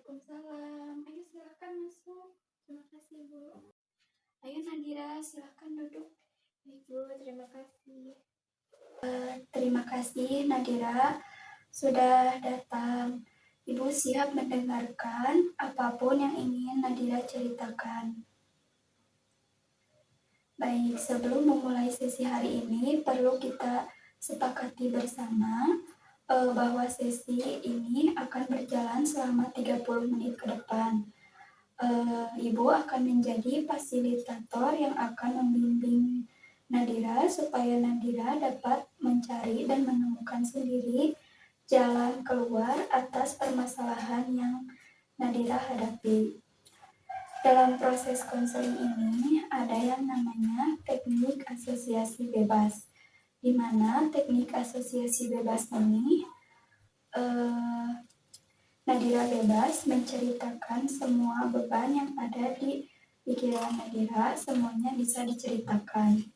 Waalaikumsalam. Ayo silakan masuk. Terima kasih Bu. Ayo Nadira, silakan duduk. Baik Bu, terima kasih. Terima kasih Nadira sudah datang. Ibu siap mendengarkan apapun yang ingin Nadira ceritakan. Baik, sebelum memulai sesi hari ini, perlu kita sepakati bersama bahwa sesi ini akan berjalan selama 30 menit ke depan. Ibu akan menjadi fasilitator yang akan membimbing Nadira supaya Nadira dapat mencari dan menemukan sendiri jalan keluar atas permasalahan yang Nadira hadapi. Dalam proses konseling ini ada yang namanya teknik asosiasi bebas, di mana teknik asosiasi bebas ini Nadira bebas menceritakan semua beban yang ada di pikiran Nadira, semuanya bisa diceritakan.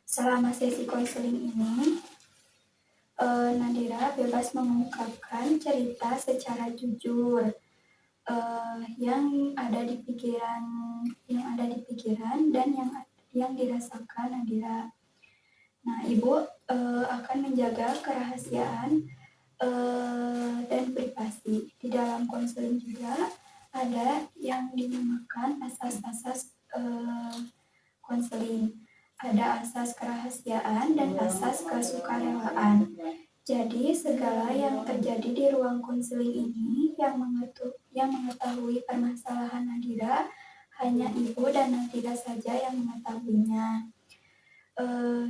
Selama sesi konseling ini, Nadira bebas mengungkapkan cerita secara jujur yang ada di pikiran dan yang dirasakan Nadira. Nah, Ibu akan menjaga kerahasiaan dan privasi. Di dalam konseling juga ada yang dinamakan asas-asas konseling. Ada asas kerahasiaan dan asas kesukarelaan. Jadi segala yang terjadi di ruang konseling ini yang mengetahui permasalahan Nadira hanya Ibu dan Nadira saja yang mengetahuinya.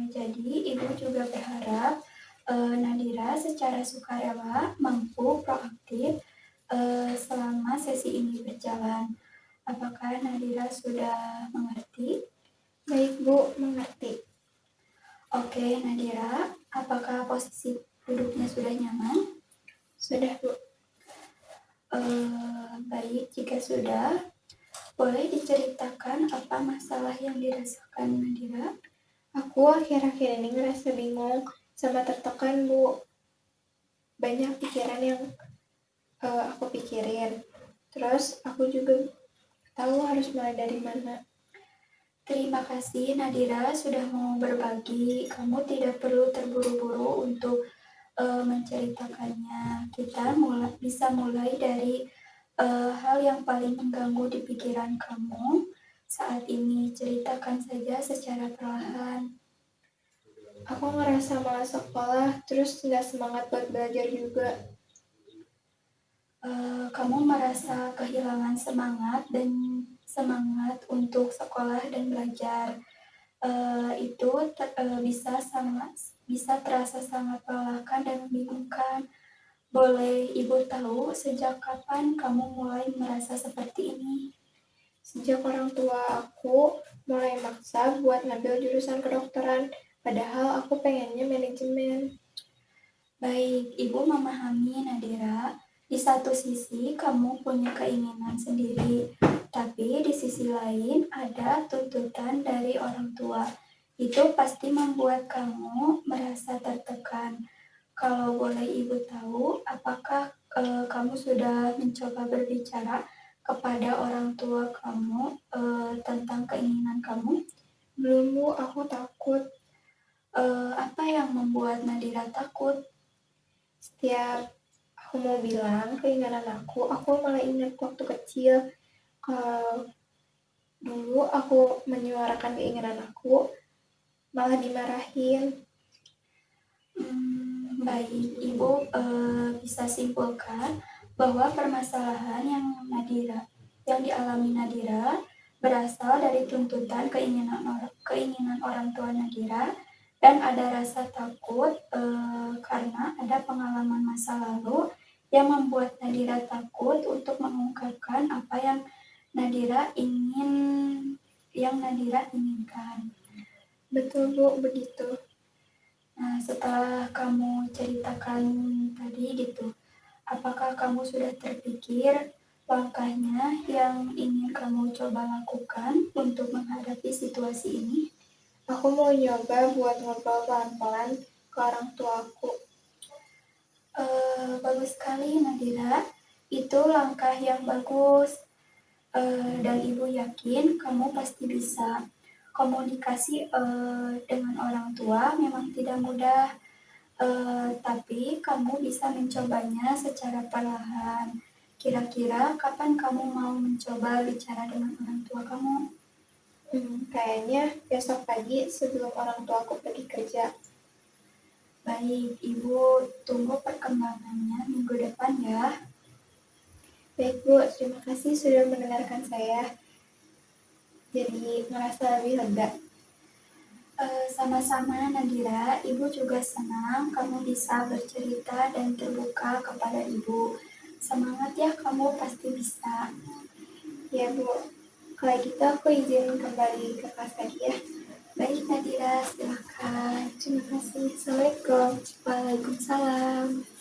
Jadi Ibu juga berharap Nadira secara sukarela mampu proaktif selama sesi ini berjalan. Apakah Nadira sudah mengerti? Baik Bu, mengerti. Oke Nadira, apakah posisi duduknya sudah nyaman? Sudah Bu. Baik, jika sudah, boleh diceritakan apa masalah yang dirasakan Nadira? Aku akhir-akhir ini ngerasa bingung sama tertekan Bu. Banyak pikiran yang aku pikirin. Terus aku juga tahu harus mulai dari mana. Terima kasih Nadira sudah mau berbagi. Kamu tidak perlu terburu-buru untuk menceritakannya. Kita bisa mulai dari hal yang paling mengganggu di pikiran kamu saat ini. Ceritakan saja secara perlahan. Aku ngerasa malas sekolah, terus nggak semangat buat belajar juga. Kamu merasa kehilangan semangat untuk sekolah dan belajar. Itu bisa terasa sangat melelahkan dan membingungkan. Boleh Ibu tahu sejak kapan kamu mulai merasa seperti ini? Sejak orang tua aku mulai maksa buat ngambil jurusan kedokteran, padahal aku pengennya manajemen. Baik, Ibu memahami Nadira. Di satu sisi kamu punya keinginan sendiri, tapi di sisi lain ada tuntutan dari orang tua. Itu pasti membuat kamu merasa tertekan. Kalau boleh Ibu tahu, apakah kamu sudah mencoba berbicara kepada orang tua kamu tentang keinginan kamu? Belum Bu, aku takut. Apa yang membuat Nadira takut? Setiap aku mau bilang keinginan aku malah ingat waktu kecil. Kalau dulu aku menyuarakan keinginan aku, malah dimarahin. Baik, Ibu bisa simpulkan bahwa permasalahan yang dialami Nadira berasal dari tuntutan keinginan orang tua Nadira dan ada rasa takut karena ada pengalaman masa lalu yang membuat Nadira takut untuk mengungkapkan apa yang Nadira inginkan. Betul Bu, begitu. Nah, setelah kamu ceritakan tadi gitu, apakah kamu sudah terpikir langkahnya yang ingin kamu coba lakukan untuk menghadapi situasi ini? Aku mau nyoba buat ngobrol pelan-pelan ke orang tua aku. Bagus sekali Nadira. Itu langkah yang bagus, dan Ibu yakin kamu pasti bisa. Komunikasi dengan orang tua memang tidak mudah, tapi kamu bisa mencobanya secara perlahan. Kira-kira kapan kamu mau mencoba bicara dengan orang tua kamu? Kayaknya besok pagi sebelum orang tua aku pergi kerja. Baik, Ibu tunggu perkembangannya minggu depan ya. Baik Bu, terima kasih sudah mendengarkan saya. Jadi ngerasa lebih lega. Sama-sama Nadira, Ibu juga senang kamu bisa bercerita dan terbuka kepada Ibu. Semangat ya, kamu pasti bisa. Ya Bu, kalau gitu aku izin kembali ke kelas lagi ya. Baik Nadira, silakan. Terima kasih. Assalamualaikum. Waalaikumsalam.